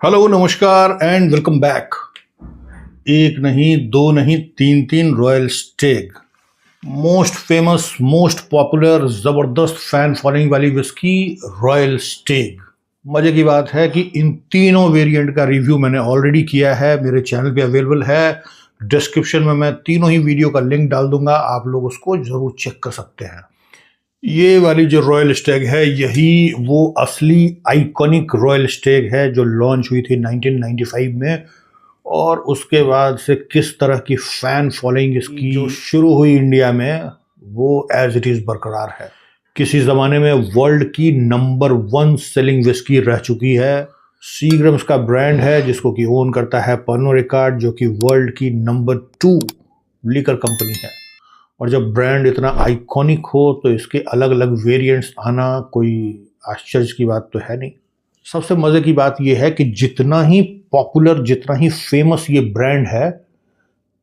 Hello नमस्कार and welcome back. एक नहीं दो नहीं तीन तीन royal स्टेग, most famous most popular जबरदस्त फैन फॉलोइंग वाली विस्की रॉयल स्टेग। मजे की बात है कि इन तीनों वेरिएंट का रिव्यू मैंने ऑलरेडी किया है, मेरे चैनल पे अवेलेबल है। डिस्क्रिप्शन में मैं तीनों ही वीडियो का लिंक डाल दूंगा, आप लोग उसको जरूर चेक कर सकते हैं। ये वाली जो रॉयल स्टेग है यही वो असली आइकॉनिक रॉयल स्टेग है जो लॉन्च हुई थी 1995 में, और उसके बाद से किस तरह की फैन फॉलोइंग इसकी जो शुरू हुई इंडिया में वो एज इट इज बरकरार है। किसी जमाने में वर्ल्ड की नंबर 1 सेलिंग विस्की रह चुकी है। सीग्रम्स का ब्रांड है जिसको कि ओन करता है पर्नो रिकार्ड, जो कि वर्ल्ड की नंबर 2 लीकर कंपनी है। और जब ब्रांड इतना आइकॉनिक हो तो इसके अलग अलग वेरिएंट्स आना कोई आश्चर्य की बात तो है नहीं। सबसे मजे की बात यह है कि जितना ही पॉपुलर जितना ही फेमस ये ब्रांड है,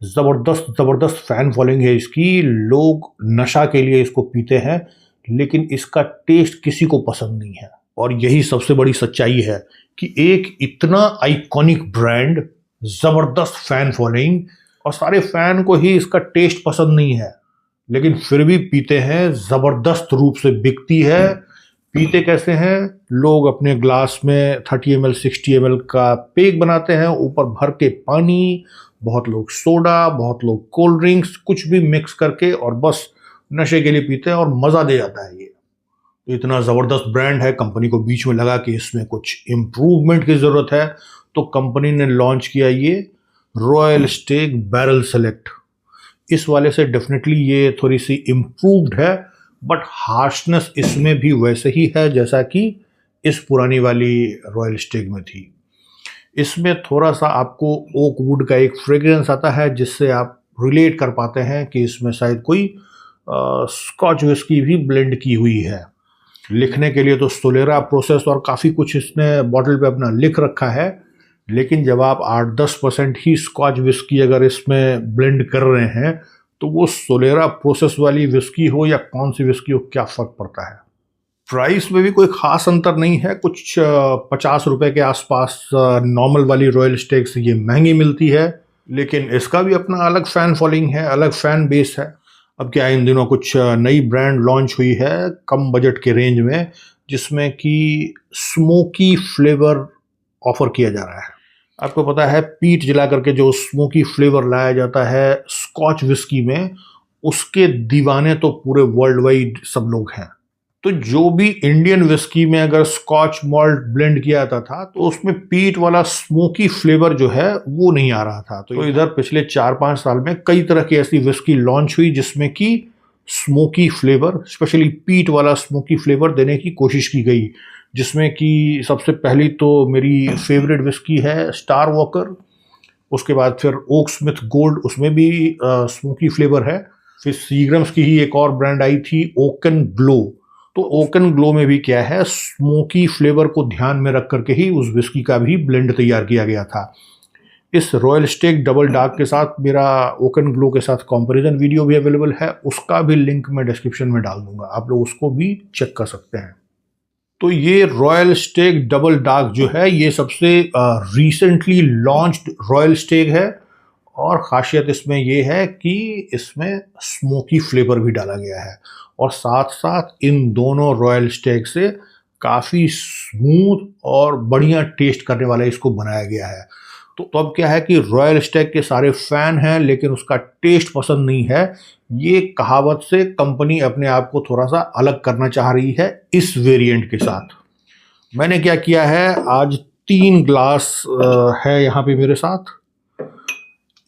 जबरदस्त जबरदस्त फैन फॉलोइंग है इसकी। लोग नशा के लिए इसको पीते हैं, लेकिन इसका टेस्ट किसी को पसंद नहीं है। और यही सबसे बड़ी सच्चाई है कि एक इतना आइकॉनिक ब्रांड, जबरदस्त फैन फॉलोइंग, और सारे फैन को ही इसका टेस्ट पसंद नहीं है, लेकिन फिर भी पीते हैं। जबरदस्त रूप से बिकती है। पीते कैसे हैं? लोग अपने ग्लास में 30 ml 60 ml का पेक बनाते हैं, ऊपर भर के पानी, बहुत लोग सोडा, बहुत लोग कोल्ड ड्रिंक्स, कुछ भी मिक्स करके, और बस नशे के लिए पीते हैं और मजा दे जाता है। ये इतना जबरदस्त ब्रांड है, कंपनी को बीच में लगा कि इसमें कुछ इम्प्रूवमेंट की जरूरत है, तो कंपनी ने लॉन्च किया ये रॉयल स्टेग बैरल सेलेक्ट। इस वाले से डेफिनेटली ये थोड़ी सी इम्प्रूव्ड है, बट हार्शनेस इसमें भी वैसे ही है जैसा कि इस पुरानी वाली रॉयल स्टेग में थी। इसमें थोड़ा सा आपको ओक वुड का एक फ्रेग्रेंस आता है जिससे आप रिलेट कर पाते हैं कि इसमें शायद कोई स्कॉच विस्की भी ब्लेंड की हुई है। लिखने के लिए तो सोलेरा प्रोसेस और काफ़ी कुछ इसने बॉटल पे अपना लिख रखा है, लेकिन जब आप 8-10% ही स्कॉच विस्की अगर इसमें ब्लेंड कर रहे हैं तो वो सोलेरा प्रोसेस वाली विस्की हो या कौन सी विस्की हो, क्या फ़र्क पड़ता है। प्राइस में भी कोई ख़ास अंतर नहीं है, कुछ 50 रुपये के आसपास नॉर्मल वाली रॉयल स्टेग से ये महंगी मिलती है, लेकिन इसका भी अपना अलग फ़ैन फॉलोइंग है, अलग फ़ैन बेस है। अब क्या इन दिनों कुछ नई ब्रांड लॉन्च हुई है कम बजट के रेंज में, जिसमें कि स्मोकी फ्लेवर ऑफर किया जा रहा है। आपको पता है पीट जला करके जो स्मोकी फ्लेवर लाया जाता है स्कॉच विस्की में, उसके दीवाने तो पूरे वर्ल्ड वाइड सब लोग हैं। तो जो भी इंडियन विस्की में अगर स्कॉच मॉल्ट ब्लेंड किया जाता था तो उसमें पीट वाला स्मोकी फ्लेवर जो है वो नहीं आ रहा था। तो इधर पिछले 4-5 साल में कई तरह की ऐसी विस्की लॉन्च हुई जिसमें कि स्मोकी फ्लेवर, स्पेशली पीट वाला स्मोकी फ्लेवर देने की कोशिश की गई, जिसमें कि सबसे पहली तो मेरी फेवरेट विस्की है स्टार वॉकर। उसके बाद फिर ओक स्मिथ गोल्ड, उसमें भी स्मोकी फ्लेवर है। फिर सीग्रम्स की ही एक और ब्रांड आई थी ओकन ग्लो। तो ओकन ग्लो में भी क्या है, स्मोकी फ्लेवर को ध्यान में रख करके ही उस विस्की का भी ब्लेंड तैयार किया गया था। इस रॉयल स्टेग डबल डार्क के साथ मेरा ओकन ग्लो के साथ कंपैरिजन वीडियो भी अवेलेबल है, उसका भी लिंक मैं डिस्क्रिप्शन में डाल दूंगा, आप लोग उसको भी चेक कर सकते हैं। तो ये रॉयल स्टेग डबल डार्क जो है ये सबसे रिसेंटली लॉन्च्ड रॉयल स्टेग है, और ख़ासियत इसमें ये है कि इसमें स्मोकी फ्लेवर भी डाला गया है, और साथ साथ इन दोनों रॉयल स्टेग से काफ़ी स्मूथ और बढ़िया टेस्ट करने वाला इसको बनाया गया है। तो अब क्या है कि रॉयल स्टेग के सारे फैन हैं लेकिन उसका टेस्ट पसंद नहीं है। ये कहावत से कंपनी अपने आप को थोड़ा सा अलग करना चाह रही है इस वेरिएंट के साथ। मैंने क्या किया है, आज 3 ग्लास है यहाँ पे मेरे साथ।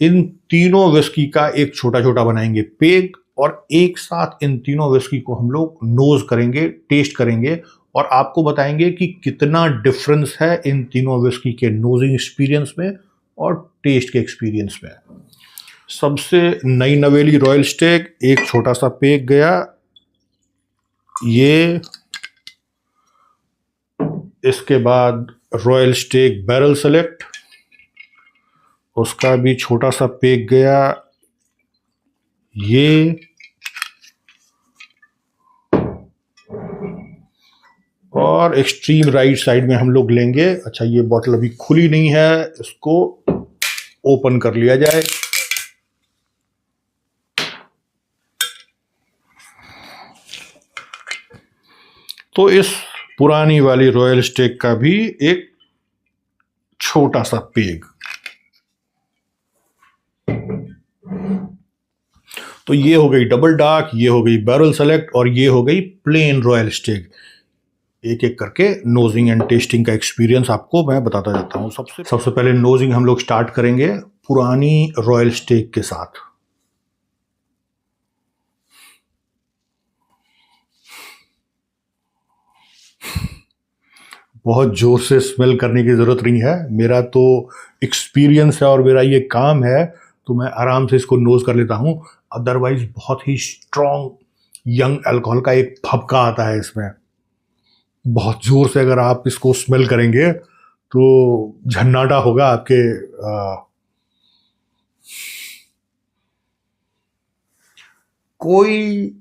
इन तीनों विस्की का एक छोटा छोटा बनाएंगे पेग, और एक साथ इन तीनों विस्की को हम लोग नोज करेंगे, टेस्ट करेंगे, और आपको बताएंगे कि कितना डिफरेंस है इन तीनों विस्की के नोजिंग एक्सपीरियंस में और टेस्ट के एक्सपीरियंस में। सबसे नई नवेली रॉयल स्टेग, एक छोटा सा पेग गया, ये इसके बाद रॉयल स्टेग बैरल सेलेक्ट, उसका भी छोटा सा पेग गया, ये और एक्सट्रीम राइट साइड में हम लोग लेंगे। अच्छा, ये बॉटल अभी खुली नहीं है, इसको ओपन कर लिया जाए। तो इस पुरानी वाली रॉयल स्टेग का भी एक छोटा सा पेग। तो ये हो गई डबल डार्क, ये हो गई बैरल सेलेक्ट, और ये हो गई प्लेन रॉयल स्टेग। एक एक करके नोजिंग एंड टेस्टिंग का एक्सपीरियंस आपको मैं बताता जाता हूँ। सबसे पहले नोजिंग हम लोग स्टार्ट करेंगे पुरानी रॉयल स्टेग के साथ। बहुत जोर से स्मेल करने की ज़रूरत नहीं है, मेरा तो एक्सपीरियंस है और मेरा ये काम है, तो मैं आराम से इसको नोज कर लेता हूँ। अदरवाइज बहुत ही स्ट्रॉन्ग यंग अल्कोहल का एक भपका आता है इसमें। बहुत जोर से अगर आप इसको स्मेल करेंगे तो झन्नाटा होगा आपके कोई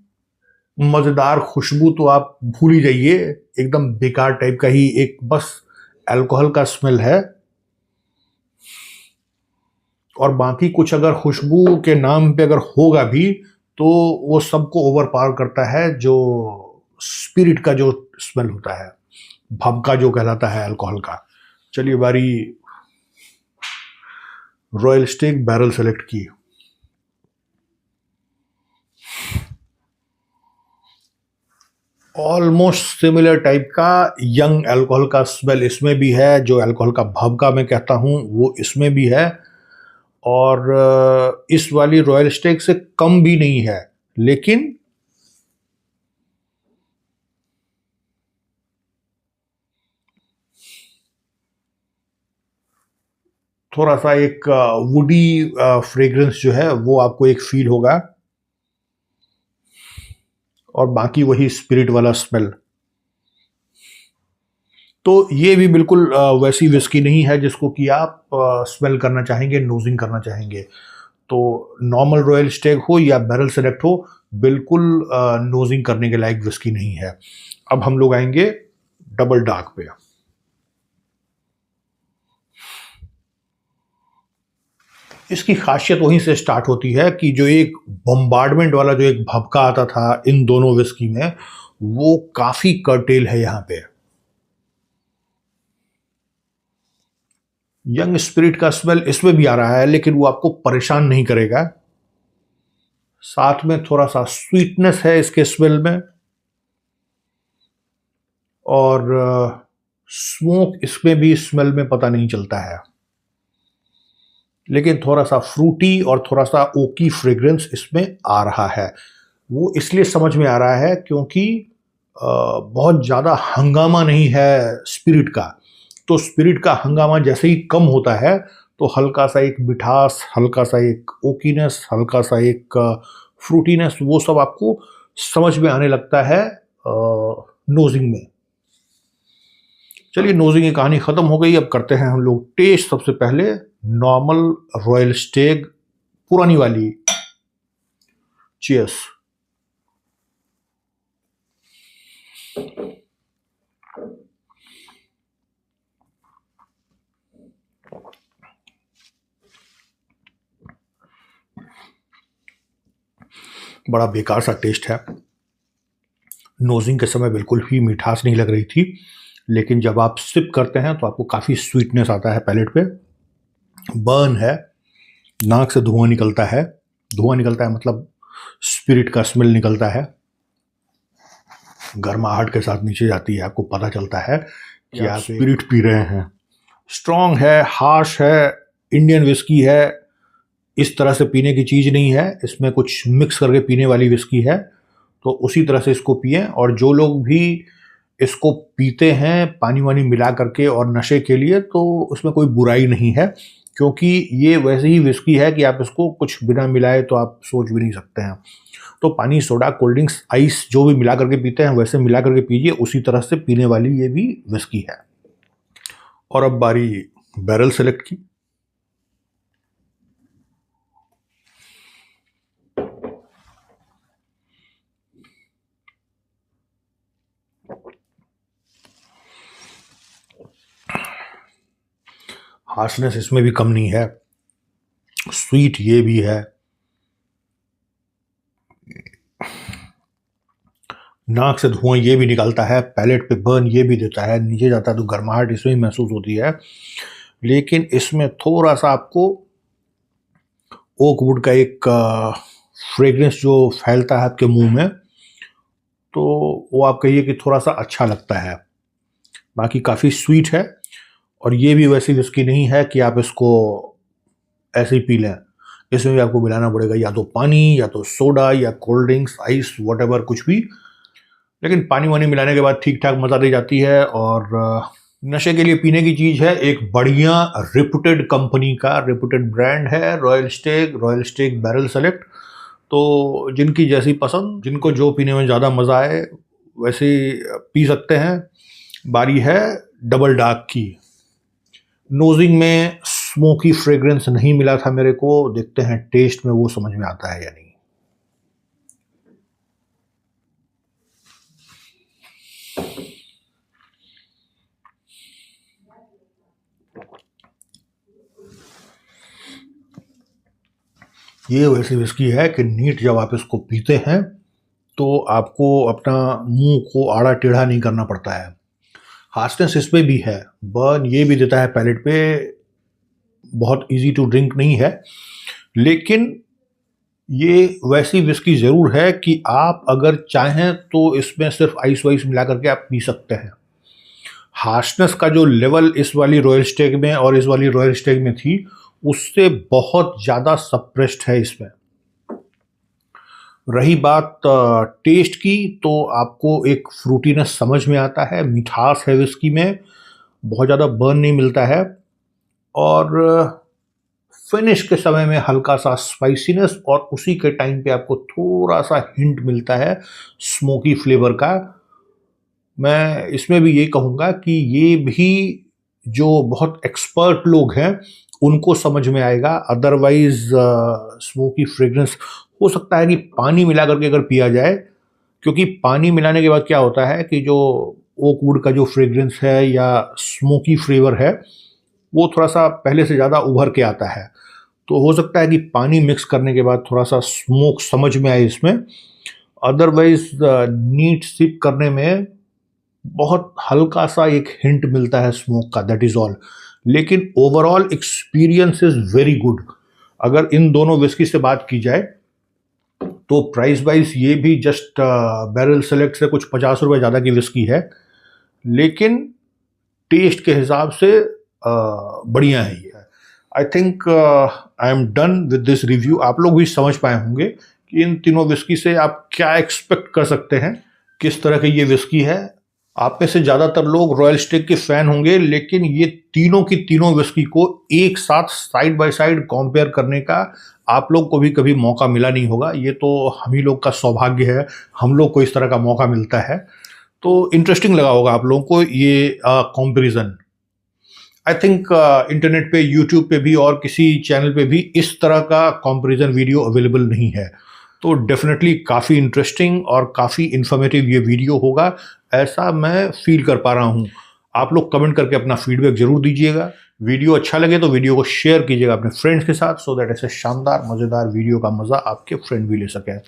मजेदार खुशबू तो आप भूल ही जाइए, एकदम बेकार टाइप का ही एक बस अल्कोहल का स्मेल है। और बाकी कुछ अगर खुशबू के नाम पे अगर होगा भी तो वो सबको ओवर पावर करता है जो स्पिरिट का जो स्मेल होता है, भभका जो कहलाता है अल्कोहल का। चलिए, बारी रॉयल स्टेग बैरल सेलेक्ट की। ऑलमोस्ट सिमिलर टाइप का यंग अल्कोहल का स्मेल इसमें भी है, जो अल्कोहल का भभका मैं कहता हूं वो इसमें भी है, और इस वाली रॉयल स्टेग से कम भी नहीं है, लेकिन थोड़ा सा एक वुडी फ्रेग्रेंस जो है वो आपको एक फील होगा, और बाकी वही स्पिरिट वाला स्मेल। तो ये भी बिल्कुल वैसी विस्की नहीं है जिसको कि आप स्मेल करना चाहेंगे, नोजिंग करना चाहेंगे। तो नॉर्मल रॉयल स्टेग हो या बैरल सेलेक्ट हो, बिल्कुल नोजिंग करने के लायक विस्की नहीं है। अब हम लोग आएंगे डबल डार्क पे। इसकी खासियत वहीं से स्टार्ट होती है कि जो एक बम्बार्डमेंट वाला जो एक भपका आता था इन दोनों विस्की में, वो काफी कर्टेल है यहाँ पे। यंग स्पिरिट का स्मेल इसमें भी आ रहा है, लेकिन वो आपको परेशान नहीं करेगा। साथ में थोड़ा सा स्वीटनेस है इसके स्मेल में, और स्मोक इसमें भी स्मेल में पता नहीं चलता है, लेकिन थोड़ा सा फ्रूटी और थोड़ा सा ओकी फ्रेग्रेंस इसमें आ रहा है। वो इसलिए समझ में आ रहा है क्योंकि बहुत ज़्यादा हंगामा नहीं है स्पिरिट का। तो स्पिरिट का हंगामा जैसे ही कम होता है तो हल्का सा एक मिठास, हल्का सा एक ओकीनेस, हल्का सा एक फ्रूटीनेस, वो सब आपको समझ में आने लगता है नोजिंग में। चलिए, नोजिंग की कहानी खत्म हो गई, अब करते हैं हम लोग टेस्ट। सबसे पहले नॉर्मल रॉयल स्टेग पुरानी वाली। चीयर्स। बड़ा बेकार सा टेस्ट है। नोजिंग के समय बिल्कुल भी मिठास नहीं लग रही थी, लेकिन जब आप सिप करते हैं तो आपको काफ़ी स्वीटनेस आता है पैलेट पे। बर्न है, नाक से धुआं निकलता है। धुआं निकलता है मतलब स्पिरिट का स्मेल निकलता है, गर्माहट के साथ नीचे जाती है, आपको पता चलता है कि आप स्पिरिट पी रहे हैं। स्ट्रॉन्ग है, हार्श है, इंडियन विस्की है, इस तरह से पीने की चीज़ नहीं है, इसमें कुछ मिक्स करके पीने वाली विस्की है। तो उसी तरह से इसको पिए, और जो लोग भी इसको पीते हैं पानी वानी मिला करके और नशे के लिए, तो उसमें कोई बुराई नहीं है, क्योंकि ये वैसे ही विस्की है कि आप इसको कुछ बिना मिलाए तो आप सोच भी नहीं सकते हैं। तो पानी, सोडा, कोल्ड ड्रिंक्स, आइस जो भी मिला करके पीते हैं वैसे मिला करके पीजिए, उसी तरह से पीने वाली ये भी विस्की है। और अब बारी बैरल सेलेक्ट की। हार्शनेस इसमें भी कम नहीं है, स्वीट ये भी है, नाक से धुआं ये भी निकलता है, पैलेट पे बर्न ये भी देता है, नीचे जाता है तो गर्माहट इसमें भी महसूस होती है। लेकिन इसमें थोड़ा सा आपको ओक वुड का एक फ्रेग्रेंस जो फैलता है आपके मुंह में, तो वो आप कहिए कि थोड़ा सा अच्छा लगता है। बाकी काफ़ी स्वीट है, और ये भी वैसी विस्की नहीं है कि आप इसको ऐसे ही पी लें। इसमें भी आपको मिलाना पड़ेगा या तो पानी, या तो सोडा, या कोल्ड ड्रिंक्स, आइस, वॉटेवर कुछ भी। लेकिन पानी वानी मिलाने के बाद ठीक ठाक मज़ा दे जाती है, और नशे के लिए पीने की चीज़ है। एक बढ़िया रेपुटेड कंपनी का रेपुटेड ब्रांड है रॉयल स्टेग बैरल सेलेक्ट। तो जिनकी जैसी पसंद, जिनको जो पीने में ज़्यादा मज़ा आए वैसे पी सकते हैं। बारी है डबल डार्क की। नोजिंग में स्मोकी फ्रेग्रेंस नहीं मिला था मेरे को, देखते हैं टेस्ट में वो समझ में आता है या नहीं। ये वैसी विस्की है कि नीट जब आप इसको पीते हैं तो आपको अपना मुंह को आड़ा टेढ़ा नहीं करना पड़ता है। हार्शनेस इसमें भी है, बर्न ये भी देता है पैलेट पे, बहुत इजी टू ड्रिंक नहीं है। लेकिन ये वैसी विस्की ज़रूर है कि आप अगर चाहें तो इसमें सिर्फ आइस वाइस मिला करके आप पी सकते हैं। हार्शनेस का जो लेवल इस वाली रॉयल स्टेग में और इस वाली रॉयल स्टेग में थी, उससे बहुत ज़्यादा सप्रेस्ड है इसमें। रही बात टेस्ट की, तो आपको एक फ्रूटीनेस समझ में आता है, मिठास है विस्की में, बहुत ज़्यादा बर्न नहीं मिलता है, और फिनिश के समय में हल्का सा स्पाइसीनेस, और उसी के टाइम पे आपको थोड़ा सा हिंट मिलता है स्मोकी फ्लेवर का। मैं इसमें भी ये कहूँगा कि ये भी जो बहुत एक्सपर्ट लोग हैं उनको समझ में आएगा। अदरवाइज स्मोकी फ्रेग्रेंस हो सकता है कि पानी मिला करके अगर पिया जाए, क्योंकि पानी मिलाने के बाद क्या होता है कि जो ओक वुड का जो फ्रेग्रेंस है या स्मोकी फ्लेवर है वो थोड़ा सा पहले से ज़्यादा उभर के आता है। तो हो सकता है कि पानी मिक्स करने के बाद थोड़ा सा स्मोक समझ में आए इसमें। अदरवाइज नीट सिप करने में बहुत हल्का सा एक हिंट मिलता है स्मोक का, दैट इज़ ऑल। लेकिन overall experience is very good. अगर इन दोनों विस्की से बात की जाए तो प्राइस वाइज ये भी जस्ट बैरल सेलेक्ट से कुछ 50 रुपये ज़्यादा की विस्की है, लेकिन टेस्ट के हिसाब से बढ़िया है ये। I think I am done with this review. आप लोग भी समझ पाए होंगे कि इन तीनों विस्की से आप क्या एक्सपेक्ट कर सकते हैं, किस तरह की ये विस्की है। आप में से ज़्यादातर लोग रॉयल स्टेग के फ़ैन होंगे, लेकिन ये तीनों की तीनों विस्की को एक साथ साइड बाय साइड कंपेयर करने का आप लोग को भी कभी मौका मिला नहीं होगा। ये तो हम ही लोग का सौभाग्य है, हम लोग को इस तरह का मौका मिलता है। तो इंटरेस्टिंग लगा होगा आप लोगों को ये कंपैरिजन। आई थिंक इंटरनेट पे, यूट्यूब पे भी और किसी चैनल पे भी इस तरह का कंपैरिजन वीडियो अवेलेबल नहीं है। तो डेफिनेटली काफ़ी इंटरेस्टिंग और काफ़ी इन्फॉर्मेटिव ये वीडियो होगा, ऐसा मैं फील कर पा रहा हूँ। आप लोग कमेंट करके अपना फीडबैक जरूर दीजिएगा। वीडियो अच्छा लगे तो वीडियो को शेयर कीजिएगा अपने फ्रेंड्स के साथ, सो दैट ऐसे शानदार मज़ेदार वीडियो का मज़ा आपके फ्रेंड भी ले सकें।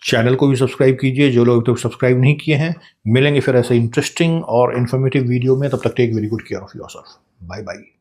चैनल को भी सब्सक्राइब कीजिए जो लोग अभी तक सब्सक्राइब नहीं किए हैं। मिलेंगे फिर ऐसे इंटरेस्टिंग और इन्फॉर्मेटिव वीडियो में, तब तक take very good care of yourself. Bye bye.